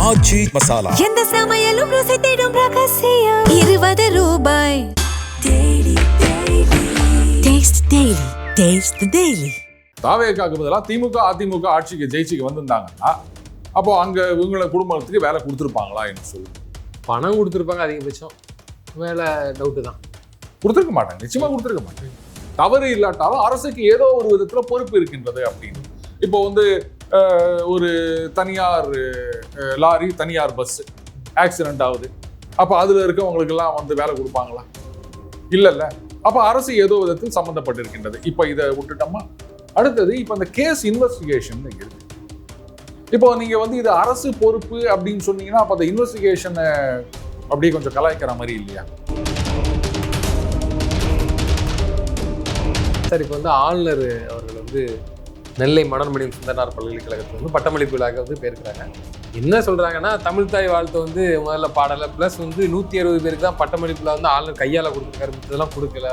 ஆச்சி மசாலா. எந்த சமையலும் ருசி தேடும் ரகசியம். 20 ரூபாய். தாவேக்காக்கு பதிலாக திமுக அதிமுக ஆட்சிக்கு ஜெயிச்சுக்கு வந்திருந்தாங்கன்னா அப்போ அங்க இவங்களை குடும்பத்துக்கு வேலை கொடுத்துருப்பாங்களா என்று சொல்லுங்க. பணம் கொடுத்துருப்பாங்க அதிகபட்சம், வேலை டவுட்டு தான். கொடுத்துருக்க மாட்டாங்க, நிச்சயமா கொடுத்துருக்க மாட்டாங்க. தவறு இல்லாட்டாலும் அரசுக்கு ஏதோ ஒரு விதத்துல பொறுப்பு இருக்கின்றது அப்படின்னு. இப்போ ஒரு தனியார் லாரி தனியார் பஸ் ஆக்சிடென்ட் ஆகுது, அப்போ அதுல இருக்கவங்களுக்கு எல்லாம் வேலை கொடுப்பாங்களா? இல்லைல்ல. அப்போ அரசு ஏதோ விதத்தில் சம்மந்தப்பட்டிருக்கின்றது. இப்போ இதை விட்டுட்டோமா, அடுத்தது இப்போ இந்த கேஸ் இன்வெஸ்டிகேஷன் இருக்கு. இப்போ நீங்க இது அரசு பொறுப்பு அப்படின்னு சொன்னீங்கன்னா அப்போ அந்த இன்வெஸ்டிகேஷனை அப்படியே கொஞ்சம் கலாய்க்கிற மாதிரி இல்லையா? சார், இப்போ ஆளுநர் அவர்கள் நெல்லை மனோன்மணியம் சுந்தரனார் பல்கலைக்கழகத்தில் பட்டமளிப்பு விழாக்க போயிருக்கிறாங்க. என்ன சொல்றாங்கன்னா, தமிழ் தாய் வாழ்த்து முதல்ல பாடலை ப்ளஸ் 160 பேருக்கு தான் பட்டமளிப்புல ஆளுநர் கையால கொடுத்துருக்காரு, இதெல்லாம் கொடுக்கல.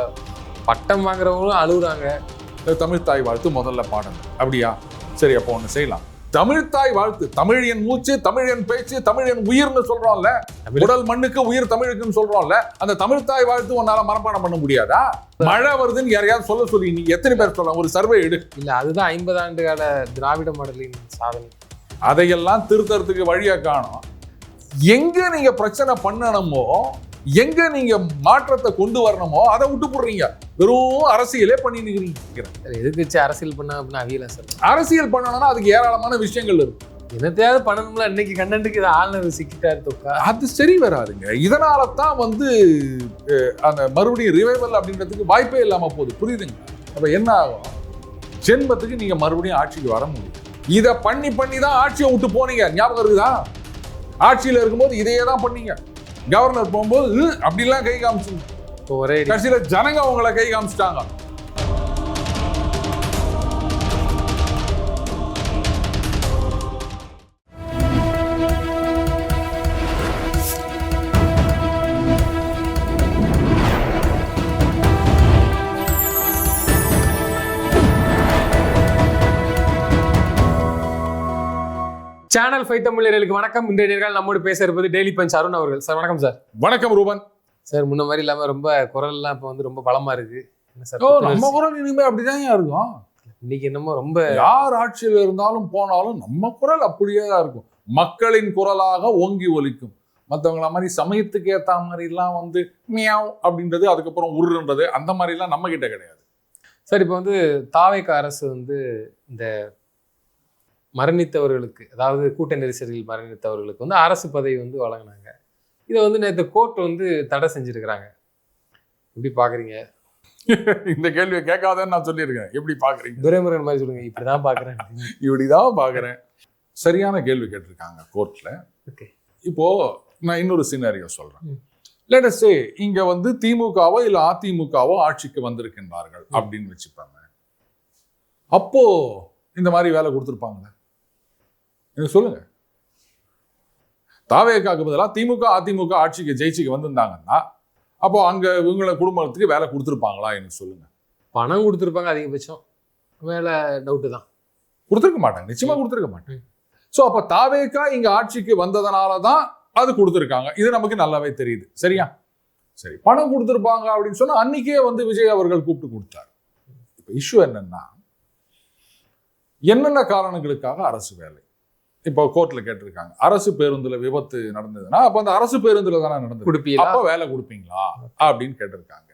பட்டம் வாங்குறவங்களும் அழுகுறாங்க. தமிழ் தாய் வாழ்த்து முதல்ல பாடணும் அப்படியா? சரி, அப்போ ஒண்ணு செய்யலாம். தமிழ் தாய் வாழ்த்து, தமிழ் என் மூச்சு, தமிழ் என் பேச்சு, தமிழ் என் உயிர்னு சொல்றோம்ல, உடல் மண்ணுக்கு உயிர் தமிழுக்குன்னு சொல்றோம்ல, அந்த தமிழ் தாய் வாழ்த்து உன்னால மனப்பாடம் பண்ண முடியாதா? மழை வருதுன்னு யாரையாவது சொல்ல சொல்லி நீ எத்தனை பேர் சொல்லலாம்? ஒரு சர்வே எடு. இல்ல, அதுதான் 50 ஆண்டு கால திராவிட மாடலின் சாதனை. அதையெல்லாம் திருத்தறதுக்கு வழியா காணும். எங்க நீங்க பிரச்சனை பண்ணணுமோ, எங்க நீங்க மாற்றத்தை கொண்டு வரணுமோ அதை விட்டு போடுறீங்க. வெறும் அரசியலே பண்ணி நிக்கிறீங்க. எதுக்கு அரசியல் பண்ண அப்படின்னா அவியல சார். அரசியல் பண்ணணும்னா அதுக்கு ஏராளமான விஷயங்கள் இருக்கு. என்னத்தையாவது பண்ணணும்ல. இன்னைக்கு கண்டென்ட்டுக்கு இதை ஆளுநர் சிக்கிட்டாரு தொக்கா, அது சரி வராதுங்க. இதனால தான் அந்த மறுபடியும் ரிவைவல் அப்படின்றதுக்கு வாய்ப்பே இல்லாம போகுது. புரியுதுங்க? அப்ப என்ன ஆகும்? ஜென்மத்துக்கு நீங்க மறுபடியும் ஆட்சிக்கு வர முடியும். இதை பண்ணி தான் ஆட்சியை விட்டு போனீங்க. ஞாபகம் இருக்குதா? ஆட்சியில இருக்கும்போது இதையே தான் பண்ணீங்க. கவர்னர் போகும்போது அப்படிலாம் கை காமிச்சு ஒரே கடைசியில ஜனங்க அவங்களை கை காமிச்சிட்டாங்க. சேனல் 5 தமிழர்களுக்கு வணக்கம். இன்றைய நேர்கள் நம்மோடு பேச இருப்பது டெய்லி பஞ்ச் அருண் அவர்கள். சார் வணக்கம் சார். வணக்கம் ரூபன் சார். முன்ன மாதிரி இல்லாம ரொம்ப குரல்லாம் இப்போ ரொம்ப பலமா இருக்கு. நம்ம குரல் இனிமே அப்படிதான் இருக்கும். இன்னைக்கு என்னமோ ரொம்ப யார் ஆட்சியில் இருந்தாலும் போனாலும் நம்ம குரல் அப்படியே தான் இருக்கும். மக்களின் குரலாக ஓங்கி ஒலிக்கும். மற்றவங்கள மாதிரி சமயத்துக்கு ஏற்ற மாதிரி எல்லாம் மியாவ் அப்படின்றது, அதுக்கப்புறம் உருன்றது, அந்த மாதிரி எல்லாம் நம்ம கிட்ட கிடையாது. சார், இப்போ தாவேக அரசு இந்த மரணித்தவர்களுக்கு, அதாவது கூட்ட நெரிசலில் மரணித்தவர்களுக்கு அரசு பதவி வழங்கினாங்க. இதை நேற்று கோர்ட் தடை செஞ்சிருக்கிறாங்க. எப்படி பாக்குறீங்க? இந்த கேள்வியை கேட்காதன்னு நான் சொல்லியிருக்கேன். எப்படி பாக்குறீங்க? துரைமுருகன் மாதிரி சொல்லுங்க. இப்படிதான் பாக்குறேன், இப்படிதான் பாக்குறேன். சரியான கேள்வி கேட்டிருக்காங்க கோர்ட்ல. இப்போ நான் இன்னொரு சினாரியோ சொல்றேன். லெட் அஸ் சே இங்க திமுகவோ இல்ல அதிமுகவோ ஆட்சிக்கு வந்திருக்கின்றார்கள் அப்படின்னு வச்சுப்பாங்க. அப்போ இந்த மாதிரி வேலை கொடுத்துருப்பாங்களே? எனக்கு சொல்லுங்க. தாவேக்காக்கு பதிலாக திமுக அதிமுக ஆட்சிக்கு ஜெயிச்சுக்கு வந்திருந்தாங்கன்னா அப்போ அங்க இவங்களை குடும்பத்துக்கு வேலை கொடுத்துருப்பாங்களா? எனக்கு சொல்லுங்க. பணம் கொடுத்துருப்பாங்க அதிகபட்சம், வேலை டவுட்டு தான். கொடுத்துருக்க மாட்டாங்க, நிச்சயமா கொடுத்துருக்க மாட்டாங்க. ஸோ அப்போ தாவேக்கா இங்க ஆட்சிக்கு வந்ததுனால தான் அது கொடுத்துருக்காங்க. இது நமக்கு நல்லாவே தெரியுது. சரியா? சரி, பணம் கொடுத்துருப்பாங்க அப்படின்னு சொன்னா அன்னைக்கே விஜய் அவர்கள் கூப்பிட்டு கொடுத்தார். இப்போ இஷ்யூ என்னன்னா, என்னென்ன காரணங்களுக்காக அரசு வேலை? இப்போ கோர்ட்ல கேட்டிருக்காங்க, அரசு பேருந்துல விபத்து நடந்ததுன்னா அப்ப அந்த அரசு பேருந்துல தானே நடந்தது, அப்ப வேலை கொடுப்பீங்களா அப்படின்னு கேட்டிருக்காங்க.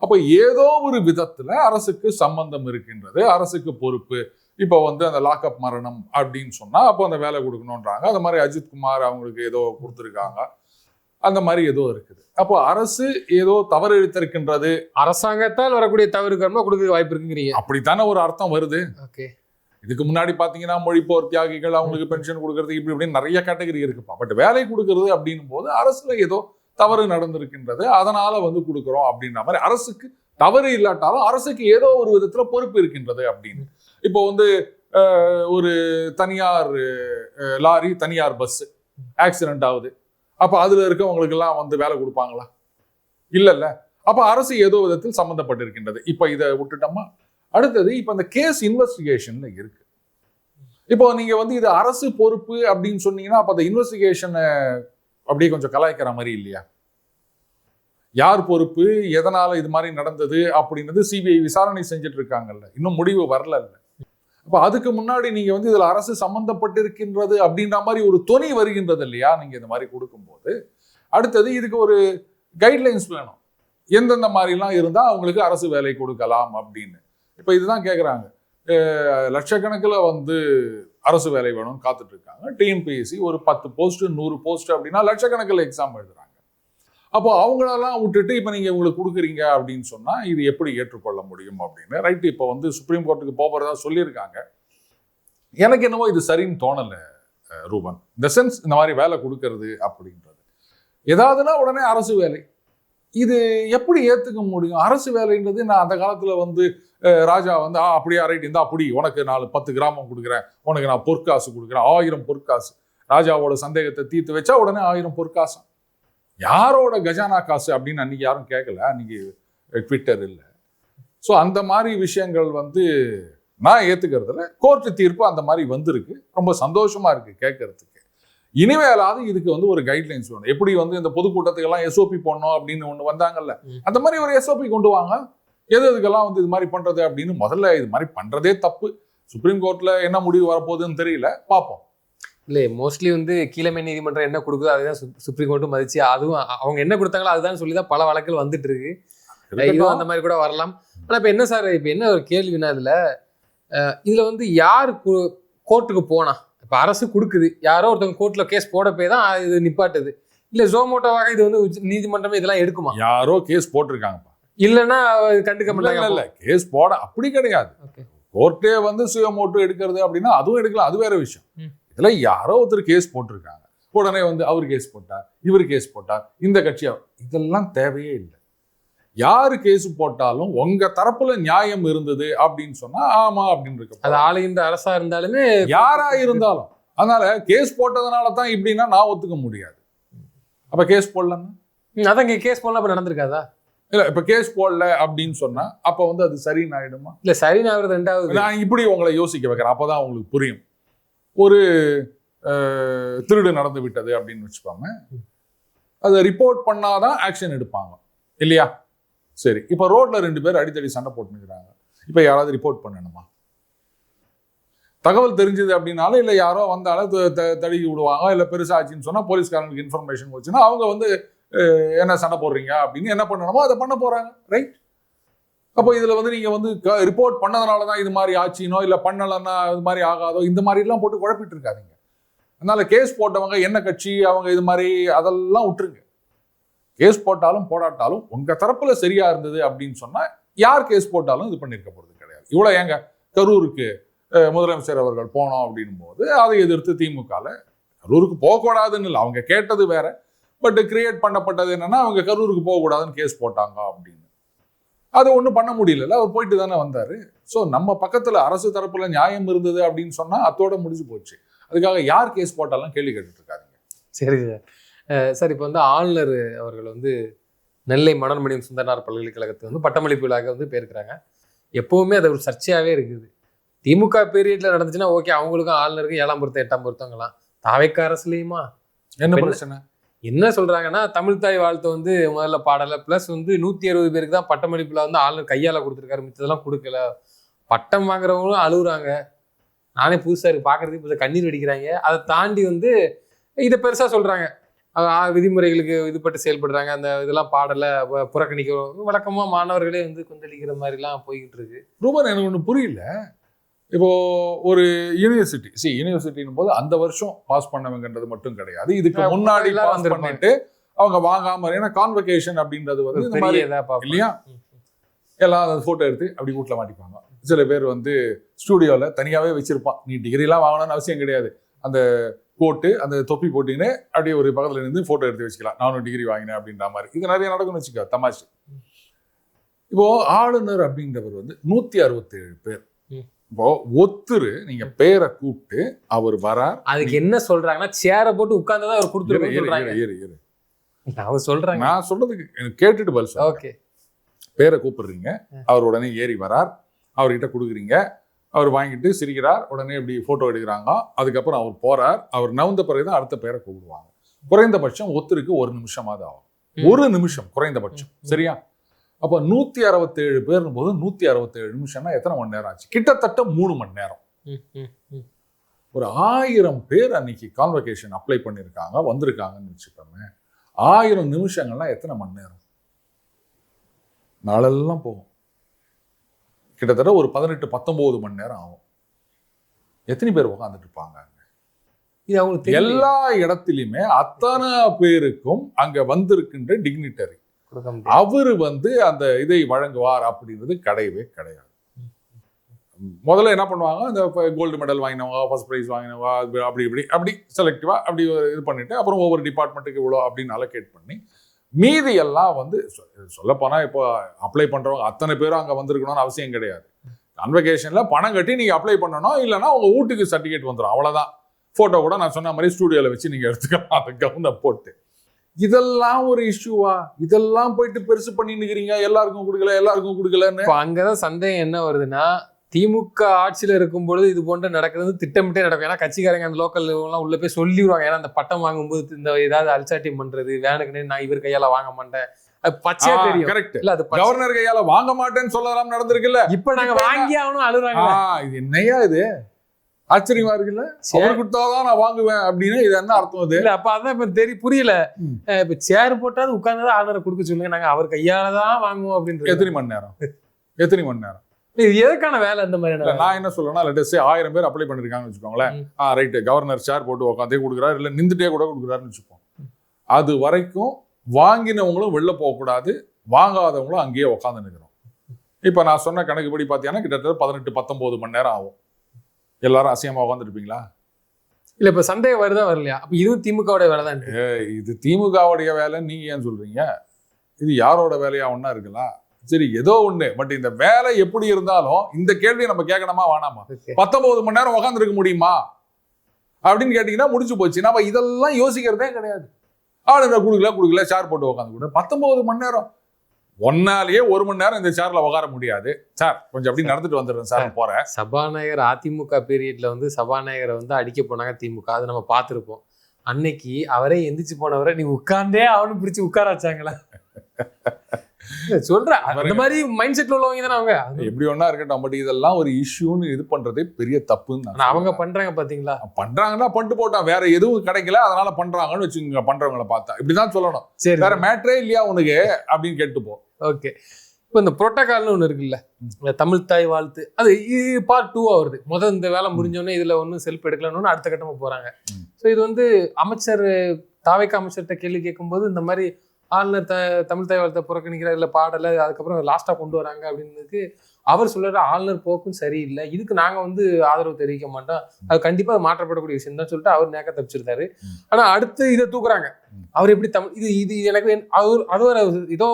அப்ப ஏதோ ஒரு விதத்துல அரசுக்கு சம்பந்தம் இருக்கின்றது, அரசுக்கு பொறுப்பு. இப்போ அந்த லாக்அப் மரணம் அப்படின்னு சொன்னா அப்போ அந்த வேலை கொடுக்கணும்ன்றாங்க. அந்த மாதிரி அஜித் குமார் அவங்களுக்கு ஏதோ கொடுத்துருக்காங்க, அந்த மாதிரி ஏதோ இருக்குது. அப்போ அரசு ஏதோ தவறு இழுத்திருக்கின்றது, அரசாங்கத்தால் வரக்கூடிய தவறுக்கு கொடுக்க வாய்ப்பு இருக்குங்கிறீங்க. அப்படித்தானே ஒரு அர்த்தம் வருது. ஓகே. இதுக்கு முன்னாடி பாத்தீங்கன்னா மொழிப்போர் தியாகிகள் அவங்களுக்கு பென்ஷன் கொடுக்கறது இப்படி இப்படின்னு நிறைய கேட்டகரி இருக்குப்பா. பட் வேலை கொடுக்கறது அப்படின்னும் போது அரசுல ஏதோ தவறு நடந்திருக்கின்றது, அதனால கொடுக்குறோம் அப்படின்ற மாதிரி. அரசுக்கு தவறு இல்லாட்டாலும் அரசுக்கு ஏதோ ஒரு விதத்துல பொறுப்பு இருக்கின்றது அப்படின்னு. இப்போ ஒரு தனியார் லாரி தனியார் பஸ் ஆக்சிடென்ட் ஆகுது, அப்ப அதுல இருக்கவங்களுக்கு எல்லாம் வேலை கொடுப்பாங்களா? இல்லைல்ல. அப்ப அரசு ஏதோ விதத்தில் சம்பந்தப்பட்டிருக்கின்றது. இப்ப இதை விட்டுட்டோமா, அடுத்தது இப்ப இந்த கேஸ் இன்வெஸ்டிகேஷன் இருக்கு. இப்போ நீங்க வந்து இது அரசு பொறுப்பு அப்படின்னு சொன்னீங்கன்னா அப்ப அந்த இன்வெஸ்டிகேஷனை அப்படியே கொஞ்சம் கலாய்க்கிற மாதிரி இல்லையா? யார் பொறுப்பு, எதனால இது மாதிரி நடந்தது அப்படின்றது சிபிஐ விசாரணை செஞ்சுட்டு இருக்காங்கல்ல, இன்னும் முடிவு வரல. அப்ப அதுக்கு முன்னாடி நீங்க வந்து இதுல அரசு சம்பந்தப்பட்டிருக்கின்றது அப்படின்ற மாதிரி ஒரு துணை வருகின்றது இல்லையா நீங்க இந்த மாதிரி கொடுக்கும்போது? அடுத்தது இதுக்கு ஒரு கைட்லைன்ஸ் வேணும், எந்தெந்த மாதிரிலாம் இருந்தா அவங்களுக்கு அரசு வேலை கொடுக்கலாம் அப்படின்னு. இப்ப இதுதான் கேட்குறாங்க. லட்சக்கணக்கில் வந்து அரசு வேலை வேணும்னு காத்துட்டு இருக்காங்க. டிஎன்பிஎஸ்சி ஒரு 10 போஸ்ட் 100 போஸ்ட் அப்படின்னா லட்சக்கணக்கில் எக்ஸாம் எழுதுறாங்க. அப்போ அவங்களெல்லாம் விட்டுட்டு இப்போ நீங்கள் உங்களுக்கு கொடுக்குறீங்க அப்படின்னு சொன்னால் இது எப்படி ஏற்றுக்கொள்ள முடியும் அப்படின்னு. ரைட்டு, இப்போ வந்து சுப்ரீம் கோர்ட்டுக்கு போகிறதா சொல்லியிருக்காங்க. எனக்கு என்னவோ இது சரின்னு தோணலை ரூபன். இந்த சென்ஸ் இந்த மாதிரி வேலை கொடுக்கறது அப்படின்றது ஏதாவதுனா உடனே அரசு வேலை, இது எப்படி ஏற்றுக்க முடியும்? அரசு வேலைன்றது நான் அந்த காலத்தில் வந்து ராஜா வந்து அப்படியே ரைட் இருந்தா அப்படி உனக்கு 10 கிராமம் கொடுக்குறேன், உனக்கு நான் பொற்காசு கொடுக்குறேன், 1000 பொற்காசு. ராஜாவோட சந்தேகத்தை தீர்த்து வச்சா உடனே 1000 பொற்காசு. யாரோட கஜானா காசு அப்படின்னு அன்னைக்கு யாரும் கேட்கல, அன்னைக்கு ட்விட்டர் இல்லை. ஸோ அந்த மாதிரி விஷயங்கள் வந்து நான் ஏற்றுக்கிறதுல கோர்ட்டு தீர்ப்பு அந்த மாதிரி வந்திருக்கு. ரொம்ப சந்தோஷமா இருக்கு கேட்கறதுக்கு. இனிமேலாவது இதுக்கு வந்து ஒரு கைட்லைன்ஸ் வேணும். எப்படி வந்து இந்த பொதுக்கூட்டத்துக்கெல்லாம் எஸ்ஓபி போடணும் அப்படின்னு ஒன்று வந்தாங்கல்ல, அந்த மாதிரி ஒரு எஸ்ஓபி கொண்டு வாங்க. எதுக்கெல்லாம் வந்து இது மாதிரி பண்றது அப்படின்னு. முதல்ல இது மாதிரி பண்றதே தப்பு. சுப்ரீம் கோர்ட்ல என்ன முடிவு வரப்போகுதுன்னு தெரியல, பார்ப்போம். இல்லை, மோஸ்ட்லி வந்து கீழமை நீதிமன்றம் என்ன கொடுக்குதோ அதுதான் சுப்ரீம் கோர்ட்டும் மதிச்சு, அதுவும் அவங்க என்ன கொடுத்தாங்களோ அதுதான் சொல்லி தான் பல வழக்குகள் வந்துட்டு இருக்கு. இதுவும் அந்த மாதிரி கூட வரலாம். ஆனால் இப்போ என்ன சார், இப்போ என்ன ஒரு கேள்வினா இதுல வந்து யார் கோர்ட்டுக்கு போனா? இப்போ அரசு கொடுக்குது, யாரோ ஒருத்தவங்க கோர்ட்ல கேஸ் போட போய் தான் இது நிப்பாட்டுது. இல்லை ஜோமோட்டோவாக இது வந்து நீதிமன்றமே இதெல்லாம் எடுக்குமா? யாரோ கேஸ் போட்டிருக்காங்கப்பா, இல்லைன்னா கண்டுக்க மாட்டாங்க. இல்ல கேஸ் போட அப்படி கிடையாது. கோர்ட்டே வந்து சுயமோட்டோ எடுக்கிறது அப்படின்னா அதுவும் எடுக்கலாம், அது வேற விஷயம். இதுல யாரோ ஒருத்தர் கேஸ் போட்டிருக்காங்க, உடனே வந்து அவர் கேஸ் போட்டார், இவர் கேஸ் போட்டார், இந்த கட்சியா, இதெல்லாம் தேவையே இல்லை. யாரு கேஸ் போட்டாலும் உங்க தரப்புல நியாயம் இருந்தது அப்படின்னு சொன்னா ஆமா அப்படின்னு இருக்கு. அது ஆளுகின்ற அரசா இருந்தாலுமே யாரா இருந்தாலும். அதனால கேஸ் போட்டதுனால தான் இப்படின்னா நான் ஒத்துக்க முடியாது. அப்ப கேஸ் போடலன்னா அதான் கேஸ் போடலாம் அப்ப நடந்திருக்காதா? இல்ல இப்ப கேஸ் போடல அப்படின்னு சொன்னா அப்ப வந்து அது சரின்னு ஆயிடுமா? இல்ல சரின்னு ஆகுறது ரெண்டாவது. நான் இப்படி உங்களை யோசிக்க வைக்கிறேன், அப்பதான் உங்களுக்கு புரியும். ஒரு திருடு நடந்து விட்டது அப்படின்னு வச்சுப்பாங்க, அதை ரிப்போர்ட் பண்ணாதான் ஆக்ஷன் எடுப்பாங்க இல்லையா? சரி, இப்ப ரோட்ல 2 பேர் அடித்தடி சண்டை போட்டுக்கிறாங்க. இப்ப யாராவது ரிப்போர்ட் பண்ணணுமா? தகவல் தெரிஞ்சது அப்படின்னாலும் இல்லை யாரோ வந்தாலும் தடுக்கி விடுவாங்க. இல்லை பெருசாச்சுன்னு சொன்னா போலீஸ்காரங்களுக்கு இன்ஃபர்மேஷன் வச்சுன்னா அவங்க வந்து என்ன சண்டை போடுறீங்க அப்படின்னு என்ன பண்ணணுமோ அதை பண்ண போறாங்க. ரைட். அப்போ இதுல வந்து நீங்க வந்து ரிப்போர்ட் பண்ணதுனாலதான் இது மாதிரி ஆச்சுனோ இல்லை பண்ணலன்னா இது மாதிரி ஆகாதோ இந்த மாதிரி எல்லாம் போட்டு குழப்பிட்டு இருக்காதீங்க. அதனால கேஸ் போட்டவங்க என்ன கட்சி, அவங்க இது மாதிரி அதெல்லாம் விட்டுருங்க. கேஸ் போட்டாலும் போடாட்டாலும் உங்க தரப்புல சரியா இருந்தது அப்படின்னு சொன்னா யார் கேஸ் போட்டாலும் இது பண்ணிருக்க போறது கிடையாது. இவ்வளவு ஏங்க கரூருக்கு முதலமைச்சர் அவர்கள் போனோம் அப்படின்னும் போது அதை எதிர்த்து திமுகல கரூருக்கு போகக்கூடாதுன்னு இல்லை, அவங்க கேட்டது வேற. பட் கிரியேட் பண்ணப்பட்டது என்னன்னா அவங்க கரூருக்கு போகக்கூடாதுன்னு கேஸ் போட்டாங்க அப்படின்னு. அது ஒன்றும் பண்ண முடியல, அவர் போயிட்டு தானே வந்தாரு. ஸோ நம்ம பக்கத்துல அரசு தரப்புல நியாயம் இருந்தது அப்படின்னு சொன்னா அதோட முடிஞ்சு போச்சு. அதுக்காக யார் கேஸ் போட்டாலும் கேள்வி கேட்டுட்டு இருக்காங்க. சரி சார். சார் இப்போ வந்து ஆளுநர் அவர்கள் வந்து நெல்லை மனோன்மணியம் சுந்தரனார் பல்கலைக்கழகத்துக்கு வந்து பட்டமளிப்பு விழாக்க வந்து போயிருக்கிறாங்க. எப்பவுமே அது ஒரு சர்ச்சையாகவே இருக்குது. திமுக பீரியட்ல நடந்துச்சுன்னா ஓகே, அவங்களுக்கும் ஆளுநருக்கும் 7ஆம் பொருத்தம் 8ஆம் பொருத்தங்களாம். தாவைக்க அரசுலையுமா என்ன பிரச்சனை? என்ன சொல்றாங்கன்னா தமிழ் தாய் வாழ்த்து வந்து முதல்ல பாடலை, பிளஸ் வந்து 160 பேருக்கு தான் பட்டமளிப்புல வந்து ஆளுநர் கையால கொடுத்துருக்காரு, மித்ததெல்லாம் கொடுக்கல. பட்டம் வாங்குறவங்களும் அழுகுறாங்க. நானே புதுசா இருக்கு பாக்குறதுக்கு, புதுசாக கண்ணீர் வெடிக்கிறாங்க. அதை தாண்டி வந்து இதை பெருசா சொல்றாங்க, விதிமுறைகளுக்கு இதுபட்டு செயல்படுறாங்க, அந்த இதெல்லாம் பாடலை புறக்கணிக்க வழக்கமா மாணவர்களே வந்து கொந்தளிக்கிற மாதிரிலாம் போய்கிட்டு இருக்கு. ரூபன் எனக்கு ஒன்று புரியல. இப்போ ஒரு யூனிவர்சிட்டின் போது அந்த வருஷம் பாஸ் பண்ணவங்கன்றது மட்டும் கிடையாது, இதுக்கு முன்னாடி பாஸ் பண்ணிட்டு அவங்க வாங்காம, ஏன்னா கான்வெகேஷன் அப்படின்றது வந்து இந்த மாதிரி இல்லையா, எல்லாம் போட்டோ எடுத்து அப்படி வீட்டில் மாட்டிப்பாங்க. சில பேர் வந்து ஸ்டூடியோவில் தனியாகவே வச்சிருப்பான். நீ டிகிரிலாம் வாங்கணும்னு அவசியம் கிடையாது, அந்த கோட்டு அந்த தொப்பி போட்டின்னு அப்படியே ஒரு பக்கத்தில் இருந்து போட்டோ எடுத்து வச்சுக்கலாம், நானும் டிகிரி வாங்கினேன் அப்படின்ற மாதிரி. இது நிறைய நடக்கும்னு வச்சுக்கோ, தமாஷ். இப்போ ஆளுநர் அப்படின்றவர் வந்து 167 பேர். இப்போ ஒத்துரு நீங்க பேரை கூப்பிட்டு அவர் வரார், அதுக்கு என்ன சொல்றாங்கன்னா சேரை போட்டு உட்கார்ந்துதான் அவர் கொடுத்துருக்காங்க. அவர் சொல்றாங்க, நான் சொல்றதுக்கு கேட்டுட்டு பதில். ஓகே, பேரை கூப்பிடுறீங்க, அவர் உடனே ஏறி வரார், அவர்கிட்ட கொடுக்குறீங்க, அவர் வாங்கிட்டு சிரிக்கிறார், உடனே இப்படி போட்டோ எடுக்கிறாங்க. அதுக்கப்புறம் அவர் போறார். அவர் நவுந்த பிறகுதான் அடுத்த பேரை கூப்பிடுவாங்க. குறைந்தபட்சம் ஒருத்தருக்கு 1 நிமிஷமாவது ஆகும். 1 நிமிஷம் குறைந்தபட்சம். சரியா? அப்ப 167 பேர் போது 167 நிமிஷம்னா எத்தனை மணி நேரம் ஆச்சு? கிட்டத்தட்ட 3 மணி நேரம். ஒரு 1000 பேர் அன்னைக்கு கான்வகேஷன் அப்ளை பண்ணியிருக்காங்க, வந்திருக்காங்கன்னு வச்சுக்கோங்க. 1000 நிமிஷங்கள்லாம் எத்தனை மணி நேரம்? நாளெல்லாம் போகும். கிட்டத்தட்ட ஒரு 18-19 மணி நேரம் ஆகும். எத்தனை பேர் உட்காந்துட்டு இருப்பாங்க? இது அவங்களுக்கு எல்லா இடத்திலுமே அத்தனை பேருக்கும் அங்க வந்திருக்கின்ற டிக்னிட்டரி அவரு அந்த இதை வழங்குவார் அப்படின்றது கிடையவே கிடையாது. முதல்ல என்ன பண்ணுவாங்க, இந்த கோல்டு மெடல் வாங்கினவங்க, ஃபர்ஸ்ட் ப்ரைஸ் வாங்கினவங்க, அப்படி இப்படி அப்படி செலக்டிவா அப்படி இது பண்ணிட்டு அப்புறம் ஒவ்வொரு டிபார்ட்மெண்ட்டுக்கு இவ்வளோ அப்படின்னு அலோகேட் பண்ணி மீதி எல்லாம் சொல்லப்போனா இப்போ அப்ளை பண்றவங்க அத்தனை பேரும் அங்க வந்திருக்கணும்னு அவசியம் கிடையாது. கான்வகேஷன்ல பணம் கட்டி நீங்க அப்ளை பண்ணணும், இல்லைன்னா உங்க வீட்டுக்கு சர்டிஃபிகேட் வந்துடும், அவ்வளவுதான். போட்டோ கூட நான் சொன்ன மாதிரி ஸ்டூடியோல வச்சு நீங்க எடுத்துக்கலாம் அந்த கவுனை போட்டு. இதெல்லாம் ஒரு இஷ்யூவா? இதெல்லாம் போயிட்டு பெருசு பண்ணிருக்கிறீங்க, எல்லாருக்கும் கொடுக்கலன்னு. அங்கதான் சந்தேகம் என்ன வருதுன்னா, திமுக ஆட்சியில இருக்கும் பொழுது இது போன்ற நடக்கிறது திட்டமிட்டே நடக்கும். ஏன்னா கட்சிக்காரங்க அந்த லோக்கல் எல்லாம் உள்ள போய் சொல்லிடுவாங்க. ஏன்னா அந்த பட்டம் வாங்கும்போது இந்த ஏதாவது அல்சாட்டியம் பண்றது வேணுக்குன்னு நான் இவர் கையால வாங்க மாட்டேன், அது பச்சையா தெரியும். கரெக்ட் இல்ல? அது கவர்னர் கையால வாங்க மாட்டேன்னு சொல்லலாம் நடந்திருக்குல்ல. இப்ப நாங்க வாங்கி ஆகணும் அழுறாங்க. இது என்னையா இது? ஆச்சரியமா இருக்குல்ல. அவர் கொடுத்தாதான் நான் வாங்குவேன் அப்படின்னு இது என்ன அர்த்தம்? அது இல்ல. அப்ப அதான் இப்ப புரியல. இப்ப சேர் போட்டாது உட்கார்ந்துதான் ஆளுநரை கொடுக்க சொல்லுங்க, நாங்க அவர் கையாலதான் வாங்குவோம் அப்படின்னு. எத்தனை மணி நேரம்? இது எதுக்கான வேலை? இந்த மாதிரி நான் என்ன சொல்றேன்னா, 1000 பேர் அப்ளை பண்ணிருக்காங்கன்னு வச்சுக்கோங்களேன். ரைட்டு, கவர்னர் சேர் போட்டு உட்காந்தே கொடுக்குறாரு, இல்ல நின்றுட்டே கூட கொடுக்குறாருன்னு வச்சுப்போம். அது வரைக்கும் வாங்கினவங்களும் வெளில போகக்கூடாது, வாங்காதவங்களும் அங்கேயே உட்காந்து நிற்கிறோம். இப்ப நான் சொன்ன கணக்குப்படி பாத்தீங்கன்னா கிட்டத்தட்ட 18-19 மணி நேரம் ஆகும். எல்லாரும் அசியமா உட்காந்துருப்பீங்களா? இல்ல இப்ப சந்தேகம் வருதா வரலையா? அப்ப இதுவும் திமுகவுடைய வேலை தான். இது திமுகவுடைய வேலைன்னு நீங்க ஏன் சொல்றீங்க? இது யாரோட வேலையா ஒன்னா இருக்கலாம்? சரி, ஏதோ ஒண்ணு. பட் இந்த வேலை எப்படி இருந்தாலும் இந்த கேள்வியை நம்ம கேட்கணுமா வேணாமா? 19 மணி நேரம் உட்கார்ந்து இருக்க முடியுமா அப்படின்னு கேட்டீங்கன்னா முடிச்சு போச்சு. நம்ம இதெல்லாம் யோசிக்கிறதே கிடையாது. ஆளுங்க கொடுக்கல சேர் போட்டு உட்காந்து கூட 19 மணி நேரம். ஒன்னாலேயே 1 மணி நேரம் இந்த சேர்ல உட்கார முடியாது. சார் கொஞ்சம் அப்படி நடந்துட்டு வந்துடுறேன் சார், போறேன். சபாநாயகர் அதிமுக பீரியட்ல சபாநாயகரை அடிக்க போனாங்க திமுக, அதை நம்ம பார்த்துருப்போம். அன்னைக்கு அவரே எந்திரிச்சு போனவரை நீ உட்கார்ந்தே அவனு பிடிச்சு உட்கார வச்சாங்களா? சொல்றேன். அந்த மாதிரி மைண்ட் செட்ல உள்ளவங்க தானே அவங்க. எப்படி ஒன்னா இருக்கட்டும், பட் இதெல்லாம் ஒரு இஷ்யூன்னு இது பண்றதே பெரிய தப்புன்னு அவங்க பண்றாங்க. பாத்தீங்களா? பண்றாங்கன்னா பண்ணிட்டு போட்டான், வேற எதுவும் கிடைக்கல அதனால பண்றாங்கன்னு வச்சுக்கோங்க. பண்றவங்களை பார்த்தா இப்படிதான் சொல்லணும். சரி, வேற மேட்டரே இல்லையா உனக்கு அப்படின்னு கேட்டுப்போம். ஓகே. இப்போ இந்த புரோட்டோகால்னு ஒன்று இருக்குல்ல, தமிழ் தாய் வாழ்த்து, அது பார்ட் 2 வருது. இந்த வேலை முடிஞ்சோடனே இதுல ஒன்றும் செல்ஃப் எடுக்கலன்னு அடுத்த கட்டமா போறாங்க. ஸோ இது அமைச்சர் தாவைக்கா அமைச்சர்கிட்ட கேள்வி கேட்கும்போது இந்த மாதிரி ஆளுநர் தமிழ் தாய் வாழ்த்தை புறக்கணிக்கிறார், இல்லை பாடலை அதுக்கப்புறம் லாஸ்டா கொண்டு வராங்க அப்படின்றதுக்கு அவர் சொல்றாரு ஆளுநர் போக்கும் சரியில்லை, இதுக்கு நாங்க ஆதரவு தெரிவிக்க மாட்டோம், அது கண்டிப்பா அது மாற்றப்படக்கூடிய விஷயம் தான் சொல்லிட்டு அவர் நேக்க தப்பிச்சிருந்தாரு. ஆனா அடுத்து இதை தூக்குறாங்க. அவர் எப்படி இது எனக்கு அது ஒரு ஏதோ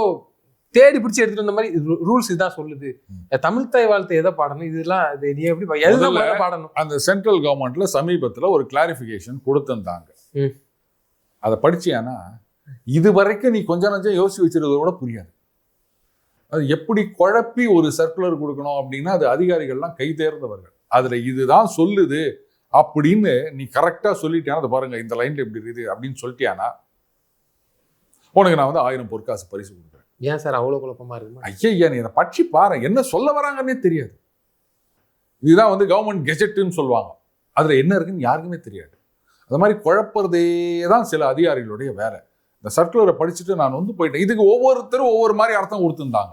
தேடி பிடிச்சி எடுத்துட்டு வந்த மாதிரி ரூல்ஸ் இதான் சொல்லுது, தமிழ் தாய் வாழ்த்தை எதை பாடணும், இதெல்லாம் நீ எப்படி பாடணும். அந்த சென்ட்ரல் கவர்மெண்ட்ல சமீபத்துல ஒரு கிளாரிபிகேஷன் கொடுத்திருந்தாங்க. அதை படிச்சியானா இது வரைக்கும் நீ கொஞ்சம் நஞ்சம் யோசிச்சு வச்சிருக்கிறத கூட புரியாது. அது எப்படி குழப்பி ஒரு சர்க்குலர் கொடுக்கணும் அப்படின்னா அது அதிகாரிகள்லாம் கை தேர்ந்தவர்கள். அதுல இதுதான் சொல்லுது அப்படின்னு நீ கரெக்டா சொல்லிட்டியானா, அதை பாருங்க இந்த லைன்ல இப்படி இருக்குது அப்படின்னு சொல்லிட்டியானா உனக்கு நான் 1000 பொற்காசு பரிசு கொடுக்குறேன். ஏன் சார் அவ்வளவு குழப்பமா இருக்கு? ஐயா, நீ அதை படிச்சு பாரு, என்ன சொல்ல வராங்கன்னே தெரியாது. இதுதான் கவர்மெண்ட் கெஜெட்னு சொல்லுவாங்க. அதுல என்ன இருக்குன்னு யாருக்குமே தெரியாது. அது மாதிரி குழப்பறதே தான் சில அதிகாரிகளுடைய வேலை. இந்த சர்க்குலரை படிச்சுட்டு நான் போயிட்டேன். இதுக்கு ஒவ்வொருத்தரும் ஒவ்வொரு மாதிரி அர்த்தம் கொடுத்துருந்தாங்க.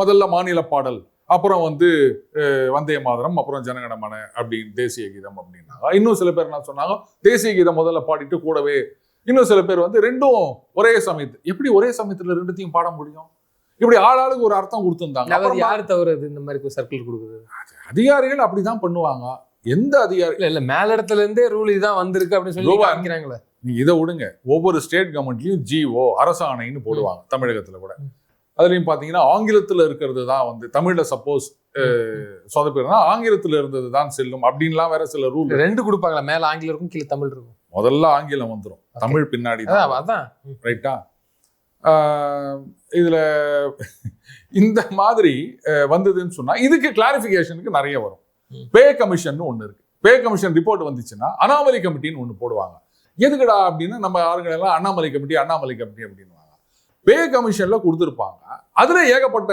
முதல்ல மாநில பாடல், அப்புறம் வந்தே மாதரம், அப்புறம் ஜனகணமன அப்படின்னு தேசிய கீதம் அப்படின்னாங்க. இன்னும் சில பேர் என்ன சொன்னாங்க, தேசிய கீதம் முதல்ல பாடிட்டு கூடவே இன்னும் சில பேர் ரெண்டும் ஒரே சமயத்து. எப்படி ஒரே சமயத்துல ரெண்டுத்தையும் பாட முடியும்? இப்படி ஆளாளுக்கு ஒரு அர்த்தம் கொடுத்துருந்தாங்க. யாரு தவறுது இந்த மாதிரி சர்க்குலர் கொடுக்குறது? அதிகாரிகள் அப்படிதான் பண்ணுவாங்க. எந்த அதிகாரி இல்ல மேல இடத்துல இருந்தே ரூல் இதுதான் வந்திருக்கு அப்படின்னு சொல்லி காமிக்கிறாங்களே. நீங்க இதை விடுங்க, ஒவ்வொரு ஸ்டேட் கவர்மெண்ட்லயும் ஜிஓ அரசாணைன்னு போடுவாங்க. தமிழகத்துல கூட அதுலயும் பாத்தீங்கன்னா ஆங்கிலத்துல இருக்கிறது தான் தமிழ்ல சப்போஸ் சொதப்பிடுறா ஆங்கிலத்துல இருந்தது தான் செல்லும் அப்படின்லாம் வேற சில ரூல் 2 கொடுப்பாங்களா, மேல ஆங்கிலம் இருக்கும் கீழே தமிழ் இருக்கும். முதல்ல ஆங்கிலம் வந்துடும், தமிழ் பின்னாடி அதான் ரைட்டா. இதுல இந்த மாதிரி வந்ததுன்னு சொன்னா இதுக்கு கிளாரிபிகேஷனுக்கு நிறைய வரும். பே கமிஷன் ஒண்ணு இருக்கு. பே கமிஷன் ரிப்போர்ட் வந்துச்சுன்னா அனாமலி கமிட்டின்னு ஒண்ணு போடுவாங்க. எதுக்குடா அப்படின்னு நம்ம ஆளுங்க எல்லாம் அண்ணாமலை கமிட்டி அப்படின்னு பே கமிஷன்ல கொடுத்துருப்பாங்க. அதுல ஏகப்பட்ட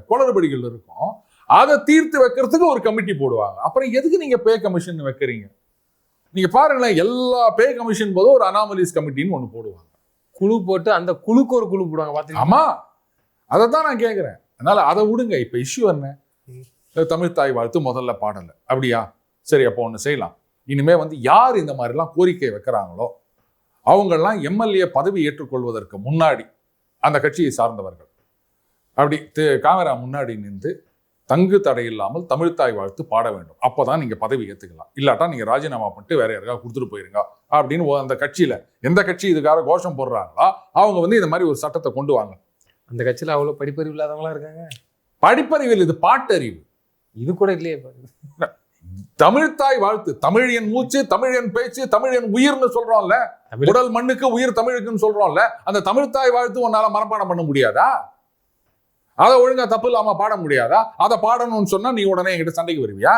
குளறுபடிகள் இருக்கும். அதை தீர்த்து வைக்கிறதுக்கு ஒரு கமிட்டி போடுவாங்க. அப்புறம் எதுக்கு நீங்க பே கமிஷன் வைக்கிறீங்க? நீங்க பாருங்களேன், எல்லா பே கமிஷன் போதும் ஒரு அனாமலிஸ் கமிட்டின்னு ஒண்ணு போடுவாங்க. குழு போட்டு அந்த குழுக்கு ஒரு குழு போடுவாங்க பாத்தீங்களா? ஆமா, அதை தான் நான் கேட்கிறேன். அதனால அதை விடுங்க. இப்ப இஷ்யூ என்ன? தமிழ் தாய் வாழ்த்து முதல்ல பாடல, அப்படியா? சரி, அப்போ ஒண்ணு செய்யலாம். இனிமே யார் இந்த மாதிரி எல்லாம் கோரிக்கை வைக்கிறாங்களோ அவங்கெல்லாம் எம்எல்ஏ பதவி ஏற்றுக்கொள்வதற்கு முன்னாடி அந்த கட்சியை சார்ந்தவர்கள் அப்படி கேமரா முன்னாடி நின்று தங்கு தடை இல்லாமல் தமிழ்த்தாய் வாழ்த்து பாட வேண்டும். அப்போதான் நீங்க பதவி ஏத்துக்கலாம். இல்லாட்டா நீங்க ராஜினாமா பண்ணிட்டு வேற யாருக்காவது கொடுத்துட்டு போயிருங்க அப்படின்னு அந்த கட்சியில எந்த கட்சி இதுக்காக கோஷம் போடுறாங்களோ அவங்க இந்த மாதிரி ஒரு சட்டத்தை கொண்டு வாங்க. அந்த கட்சியில அவ்வளவு படிப்பறிவு இல்லாதவங்களா இருக்காங்க. படிப்பறிவில் இது பாட்டறிவு. இது கூட இல்லையே. தமிழ்த்தாய் வாழ்த்து, தமிழ் என் மூச்சு, தமிழ் என் பேச்சு, தமிழ் என் உயிர்னு சொல்றோம்ல, உடல் மண்ணுக்கு உயிர் தமிழுக்குன்னு சொல்றோம்ல, அந்த தமிழ்த்தாய் வாழ்த்து உன்னால மனப்பாடம் பண்ண முடியாதா? அதை ஒழுங்கா தப்பு இல்லாம பாட முடியாதா? அதை பாடணும்னு சொன்னா நீ உடனே என்கிட்ட சண்டைக்கு வருவியா?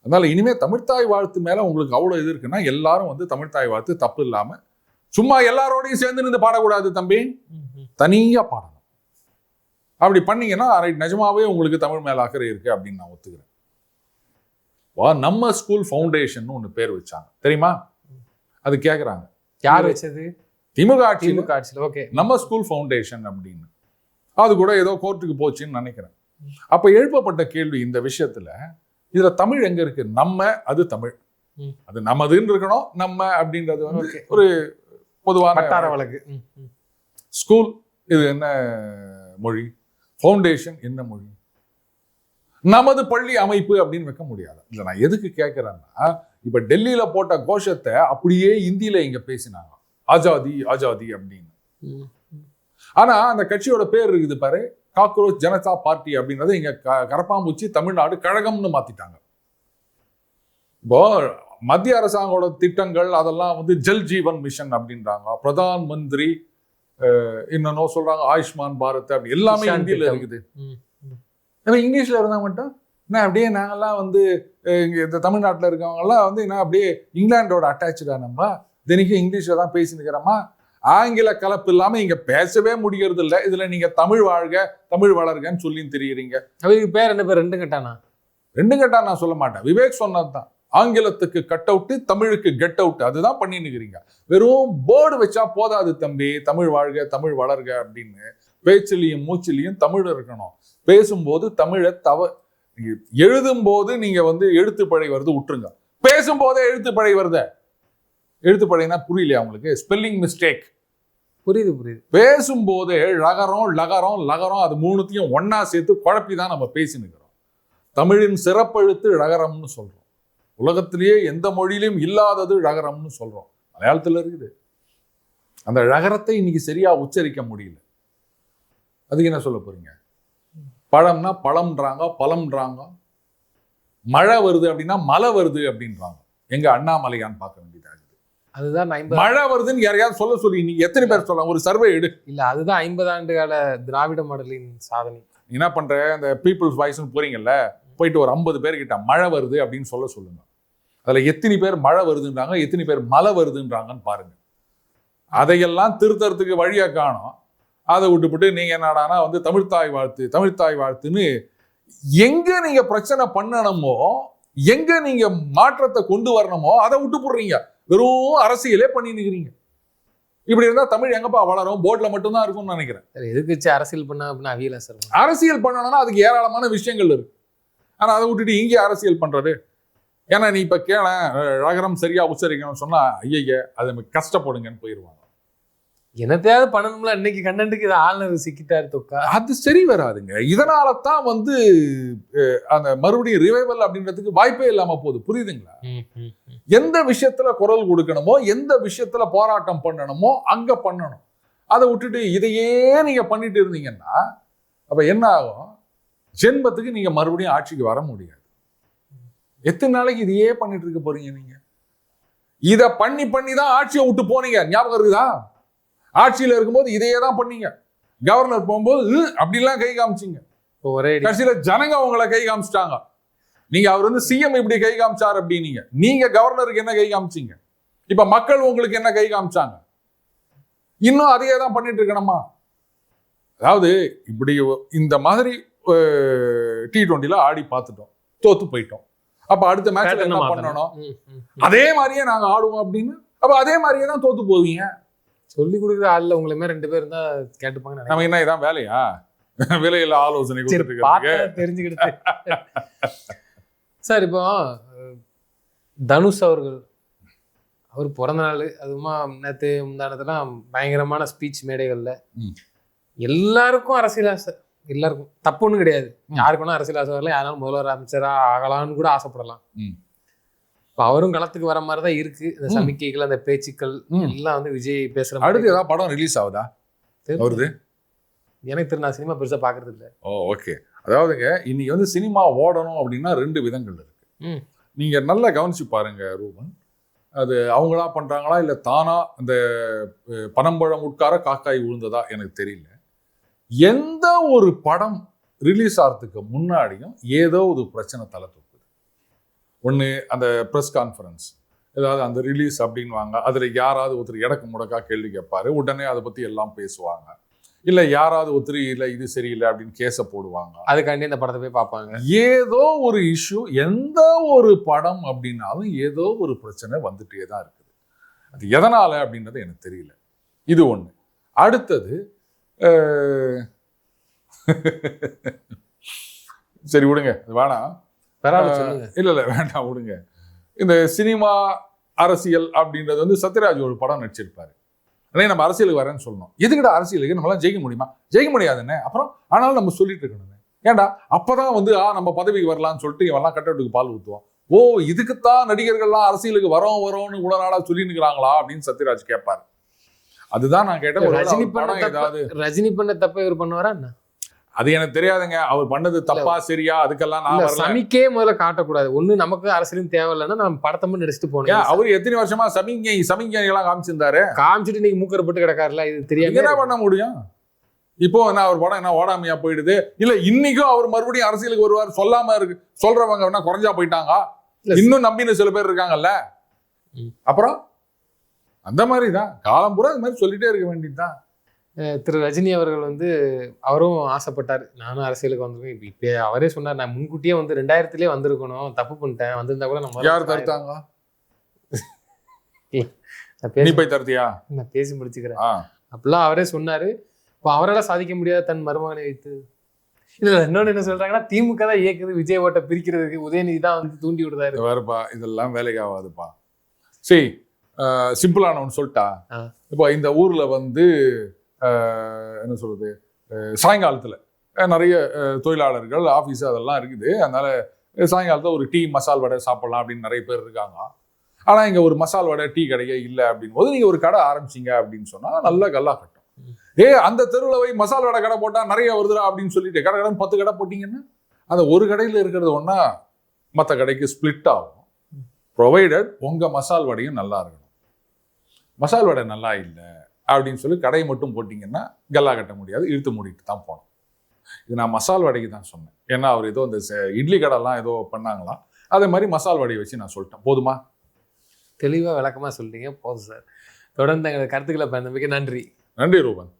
அதனால இனிமே தமிழ்த்தாய் வாழ்த்து மேல உங்களுக்கு அவ்வளவு இது இருக்குன்னா எல்லாரும் தமிழ்த்தாய் வாழ்த்து தப்பு இல்லாம சும்மா எல்லாரோடையும் சேர்ந்து நின்று பாடக்கூடாது தம்பி, தனியா பாடணும். அப்படி பண்ணீங்கன்னா நிஜமாவே உங்களுக்கு தமிழ் மேல அக்கறை இருக்கு அப்படின்னு நான் ஒத்துக்கிறேன். நம்ம ஸ்கூல் ஃபவுண்டேஷன் ஒண்ணு பேர் வச்சாங்க, தெரியுமா? அது கேக்குறாங்க, யார் வச்சது? திமுக ஆட்சியில். ஓகே, நம்ம ஸ்கூல் ஃபவுண்டேஷன் அப்படின்னு. அது கூட ஏதோ கோர்ட்டுக்கு போச்சுன்னு நினைக்கிறேன். அப்ப எழுப்பப்பட்ட கேள்வி இந்த விஷயத்துல, இதுல தமிழ் எங்க இருக்கு? நம்ம, அது தமிழ், அது நமதுன்னு இருக்கணும். நம்ம அப்படின்றது ஒரு பொதுவான வழக்கு. ஸ்கூல் இது என்ன மொழி? ஃபவுண்டேஷன் என்ன மொழி? நமது பள்ளி அமைப்பு அப்படின்னு வைக்க முடியாது. இல்ல, நான் எதுக்கு கேட்கிறேன்னா, இப்ப டெல்லியில போட்ட கோஷத்தை அப்படியே இந்தியில இங்க பேசினாங்க, ஆஜாதி ஆஜாதி அப்படின்னு. ஆனா அந்த கட்சியோட பேர் இருக்குது பாரு, காக்ரோச் ஜனதா பார்ட்டி அப்படின்றது இங்க கரப்பாம்பூச்சி தமிழ்நாடு கழகம்னு மாத்திட்டாங்க. இப்போ மத்திய அரசாங்கோட திட்டங்கள் அதெல்லாம் ஜல் ஜீவன் மிஷன் அப்படின்றாங்க, பிரதான் மந்திரி இன்னும் சொல்றாங்க ஆயுஷ்மான் பாரத், அப்படி எல்லாமே இந்தியில இருக்குது. இங்கிலீஷ்ல இருந்தா மட்டும் என்ன அப்படியே நாங்கெல்லாம் இந்த தமிழ்நாட்டில் இருக்கவங்க எல்லாம் என்ன அப்படியே இங்கிலாண்டோட அட்டாச்சா? நம்ம தினைக்கும் இங்கிலீஷ்ல தான் பேசினுக்கிறோமா? ஆங்கில கலப்பு இல்லாம இங்க பேசவே முடியறது இல்லை. இதுல நீங்க தமிழ் வாழ்க தமிழ் வளர்கன்னு சொல்லி தெரியுறீங்க. அவருக்கு பேர் என்ன பேர்? ரெண்டு கட்டா நான் சொல்ல மாட்டேன். விவேக் சொன்னதுதான், ஆங்கிலத்துக்கு கட் அவுட், தமிழுக்கு கெட் அவுட். அதுதான் பண்ணினுக்கிறீங்க. வெறும் போர்டு வச்சா போதாது தம்பி, தமிழ் வாழ்க தமிழ் வளர்க அப்படின்னு. பேச்சிலையும் மூச்சிலையும் தமிழ் இருக்கணும். பேசும்போது தமிழை எழுதும் போது நீங்க எழுத்துப்படை வருது விட்டுருங்க. பேசும்போதே எழுத்துப்படை வருத. எழுத்துப்படைனா புரியலையா உங்களுக்கு? Spelling mistake. புரியுது. பேசும்போதே லகரம் லகரம் லகரம் அது மூணுத்தையும் ஒன்னா சேர்த்து குழப்பிதான் நம்ம பேசினுக்கிறோம். தமிழின் சிறப்பெழுத்து ழகரம்னு சொல்றோம். உலகத்திலேயே எந்த மொழியிலும் இல்லாதது ழகரம்னு சொல்றோம். மலையாளத்துல இருக்குது. அந்த ழகரத்தை இன்னைக்கு சரியா உச்சரிக்க முடியல. அதுக்கு என்ன சொல்ல போறீங்க? பழம்னா பழம்ன்றாங்க, பழம்ன்றாங்க. மழை வருது அப்படின்னா மழை வருது அப்படின்றாங்க. எங்க அண்ணாமலையான்னு பார்க்க வேண்டியதாக. அதுதான் மழை வருதுன்னு யாரையாவது சொல்ல சொல்லி நீங்க எத்தனை பேர் சொல்லலாம்? ஒரு சர்வே எடு. இல்ல, அதுதான் 50 ஆண்டு கால திராவிட மாடலின் சாதனை. என்ன பண்ற? அந்த பீப்புள்ஸ் வாய்ஸ்னு போறீங்கல்ல, போயிட்டு ஒரு 50 பேர்கிட்ட மழை வருது அப்படின்னு சொல்லுங்க. அதுல எத்தனை பேர் மழை வருதுன்றாங்க, எத்தனை பேர் மழை வருதுன்றாங்கன்னு பாருங்க. அதையெல்லாம் திருத்தறதுக்கு வழியா காணும். அதை விட்டுவிட்டு நீங்க என்னடானா தமிழ்த்தாய் வாழ்த்து தமிழ்த்தாய் வாழ்த்துன்னு எங்க நீங்க பிரச்சனை பண்ணணுமோ, எங்க நீங்க மாற்றத்தை கொண்டு வரணுமோ அதை விட்டு போடுறீங்க. வெறும் அரசியலே பண்ணிருக்கிறீங்க. இப்படி இருந்தா தமிழ் எங்கப்பா வளரும்? போர்ட்ல மட்டும்தான் இருக்கும்னு நினைக்கிறேன். எதுக்கு அரசியல் பண்ண அப்படின்னா அவியல சார். அரசியல் பண்ணணும்னா அதுக்கு ஏராளமான விஷயங்கள் இருக்கு. ஆனா அதை விட்டுட்டு இங்கே அரசியல் பண்றது. ஏன்னா நீ இப்ப கேள ழகரம் சரியா உச்சரிக்கணும்னு சொன்னா ஐய அதை கஷ்டப்படுங்கன்னு போயிடுவாங்க. என்னத்தையாவது பண்ணணும்ல. இன்னைக்கு கண்டென்ட்டுக்கு இதை ஆளுநர் சிக்கிட்டாரு தொக்கா. அது சரி வராதுங்க. இதனாலதான் அந்த மறுபடியும் ரிவைவல் அப்படின்றதுக்கு வாய்ப்பே இல்லாம போகுது. புரியுதுங்களா? எந்த விஷயத்துல குரல் கொடுக்கணுமோ, எந்த விஷயத்துல போராட்டம் பண்ணணுமோ அங்க பண்ணணும். அதை விட்டுட்டு இதையே நீங்க பண்ணிட்டு இருந்தீங்கன்னா அப்ப என்ன ஆகும்? ஜென்மத்துக்கு நீங்க மறுபடியும் ஆட்சிக்கு வர முடியாது. எத்தனை நாளைக்கு இதையே பண்ணிட்டு இருக்க போறீங்க? நீங்க இதை பண்ணி தான் ஆட்சியை விட்டு போனீங்க. ஞாபகம் இருக்குதா? ஆட்சியில இருக்கும்போது இதையே தான் பண்ணீங்க. கவர்னர் போகும்போது அப்படிலாம் கை காமிச்சிங்க. கடைசியில ஜனங்க உங்களை கை காமிச்சிட்டாங்க. நீங்க அவர் வந்து சிஎம் இப்படி கை காமிச்சார் அப்படின்னீங்க, நீங்க கவர்னருக்கு என்ன கை காமிச்சீங்க? இப்ப மக்கள் உங்களுக்கு என்ன கை காமிச்சாங்க? இன்னும் அதையே தான் பண்ணிட்டு இருக்கணுமா? அதாவது இப்படி இந்த மாதிரி T20ல ஆடி பார்த்துட்டோம், தோத்து போயிட்டோம். அப்ப அடுத்த மேட்ச்ல என்ன பண்ணணும்? அதே மாதிரியே நாங்க ஆடுவோம் அப்படின்னு, அப்ப அதே மாதிரியே தான் தோத்து போவீங்க. சொல்லி கொடுக்குற ஆள்ல உங்களுமே 2 பேர் தான் கேட்டுப்பாங்க. நம்ம என்ன இதான் வேலையா? விலையில ஆலோசனை தெரிஞ்சுக்கிட்டு சார். இப்போ தனுஷ் அவர்கள், அவர் பிறந்த நாள் அதுமா நேற்று முந்தானதெல்லாம் பயங்கரமான ஸ்பீச் மேடைகள்ல எல்லாருக்கும் அரசியல் ஆசை, எல்லாருக்கும் தப்பு ஒன்றும் கிடையாது. யாருக்குன்னா அரசியல் ஆசை வரல, யாராலும் முதல்வர் அமைச்சரா ஆகலான்னு கூட ஆசைப்படலாம். இப்போ அவரும் களத்துக்கு வர மாதிரி தான் இருக்கு. இந்த சமிக்கைகள், அந்த பேச்சுக்கள் எல்லாம் வந்து விஜய் பேசுற. அடுத்து ஏதாவது படம் ரிலீஸ் ஆகுதா வருது? எனக்கு தெரியும், நான் சினிமா பெருசா பாக்குறது இல்லை. ஓகே. அதாவதுங்க இன்னைக்கு வந்து சினிமா ஓடணும் அப்படின்னா 2 விதங்கள் இருக்கு. நீங்க நல்லா கவனிச்சு பாருங்க ரூபன், அது அவங்களா பண்றாங்களா இல்ல தானா அந்த பனம்பழம் உட்கார காக்காய் விழுந்ததா எனக்கு தெரியல. எந்த ஒரு படம் ரிலீஸ் ஆகிறதுக்கு முன்னாடியும் ஏதோ ஒரு பிரச்சனை தலை தூக்குது. ஒன்று அந்த ப்ரெஸ் கான்ஃபரன்ஸ், ஏதாவது அந்த ரிலீஸ் அப்படின்வாங்க, அதில் யாராவது ஒருத்தர் இடக்கு முடக்கா கேள்வி கேட்பாரு, உடனே அதை பற்றி எல்லாம் பேசுவாங்க. இல்லை யாராவது ஒருத்தர் இல்லை இது சரியில்லை அப்படின்னு கேஸை போடுவாங்க, அதுக்காண்டி இந்த படத்தை போய் பார்ப்பாங்க. ஏதோ ஒரு இஷ்யூ, எந்த ஒரு படம் அப்படின்னாலும் ஏதோ ஒரு பிரச்சனை வந்துட்டே தான் இருக்குது. அது எதனால அப்படின்றது எனக்கு தெரியல. இது ஒன்று. அடுத்தது சரி விடுங்க, வேணாம், இல்ல வேண்டாம் விடுங்க. இந்த சினிமா அரசியல் அப்படின்றது வந்து சத்யராஜ் ஒரு படம் நடிச்சிருப்பாரு. நம்ம அரசியலுக்கு வரேன்னு சொல்லணும். எதுக்கிட்ட அரசியலுக்கு நம்மளாம் ஜெயிக்க முடியுமா? ஜெயிக்க முடியாதுன்னு. அப்புறம் ஆனாலும் நம்ம சொல்லிட்டு இருக்கணும். ஏன்டா அப்பதான் வந்து நம்ம பதவிக்கு வரலாம்னு சொல்லிட்டு இவெல்லாம் கட்டத்துக்கு பால் ஊற்றுவோம். ஓ இதுக்குத்தான் நடிகர்கள்லாம் அரசியலுக்கு வரோன்னு கூட நாளா சொல்லி நிற்கிறாங்களா அப்படின்னு சத்யராஜ் கேட்பாரு. அதுதான் நான் கேட்டேன். ரஜினி பண்ண தப்ப இவர் பண்ணுவாரா என்ன? அது எனக்கு தெரியாதுங்க. அவர் பண்ணது தப்பா சரியா அதுக்கெல்லாம் நான் சமிக்கே முதல்ல காட்டக்கூடாது. ஒண்ணு நமக்கு அரசியலும் தேவையில்லைன்னா நம்ம படத்தை மட்டும் நடிச்சுட்டு போனோம். அவர் எத்தனை வருஷமா சமிங்கை எல்லாம் காமிச்சிருந்தாரு, காமிச்சிட்டு நீங்க மூக்கரப்பட்டு கிடக்காருல, இது தெரியாது. என்ன பண்ண முடியும்? இப்போ என்ன அவர் படம் என்ன ஓடாமையா போயிடுது? இல்ல இன்னைக்கும் அவர் மறுபடியும் அரசியலுக்கு வருவார் சொல்லாம இருக்கு சொல்றவங்க என்ன குறைஞ்சா போயிட்டாங்க? இன்னும் நம்பின சில பேர் இருக்காங்கல்ல. அப்புறம் அந்த மாதிரி தான் காலம் பூரா இது மாதிரி சொல்லிட்டே இருக்க வேண்டியதுதான். திரு ரஜினி அவர்கள் வந்து அவரும் ஆசைப்பட்டார், நானும் அரசியலுக்கு வந்துருக்கேன். இப்போ அவரே சொன்னார், நான் முன்கூட்டியே வந்து 2000 வந்திருக்கணும், தப்பு பண்ணிட்டேன், வந்திருந்தா கூட நம்ம யார் தடுத்தாங்க? நீ போய் தடுத்தியா? நான் பேசி முடிச்சுக்கிறேன் அப்படிலாம் அவரே சொன்னாரு. இப்போ அவரால் சாதிக்க முடியாத தன் மருமகனை வைத்து இல்ல இன்னொன்னு என்ன சொல்றாங்கன்னா, திமுக தான் இயக்குது, விஜய் ஓட்டை பிரிக்கிறதுக்கு உதயநிதி தான் வந்து தூண்டி விடுறாரு. வேறுப்பா இதெல்லாம் வேலைக்கு ஆகாதுப்பா. சரி சிம்பிளான ஒன்று சொல்லிட்டா. இப்போ இந்த ஊர்ல வந்து என்ன சொல்றது, சாயங்காலத்தில் நிறைய தொழிலாளர்கள் ஆஃபீஸு அதெல்லாம் இருக்குது. அதனால சாயங்காலத்தில் ஒரு டீ மசால் வடை சாப்பிடலாம் அப்படின்னு நிறைய பேர் இருக்காங்க. ஆனால் இங்கே ஒரு மசால் வடை டீ கடையே இல்லை அப்படின் போது நீங்கள் ஒரு கடை ஆரம்பிச்சிங்க அப்படின்னு சொன்னால் நல்ல கல்லா கட்டும். அந்த தெருவில் போய் மசால் வடை கடை போட்டால் நிறைய வருதுடா அப்படின்னு சொல்லிட்டு கடை 10 கடை போட்டிங்கன்னா அந்த ஒரு கடையில் இருக்கிறது ஒன்றா மற்ற கடைக்கு ஸ்பிளிட் ஆகும். ப்ரொவைடட் உங்கள் மசால் வடையும் நல்லா இருக்கணும். மசால் வடை நல்லா இல்லை அப்படின்னு சொல்லி கடையை மட்டும் போட்டிங்கன்னா கல்லா கட்ட முடியாது, இழுத்து மூடிட்டு தான் போனோம். இது நான் மசால் வடைக்கு தான் சொன்னேன். ஏன்னா அவர் ஏதோ இந்த இட்லி கடைலாம் ஏதோ பண்ணாங்களாம், அதே மாதிரி மசால் வடையை வச்சு நான் சொல்லிட்டேன். போதுமா? தெளிவாக விளக்கமாக சொல்லிட்டீங்க, போதும் சார். தொடர்ந்து எங்கள் கருத்துக்களை பயந்தமைக்கு நன்றி. நன்றி ரூபன்.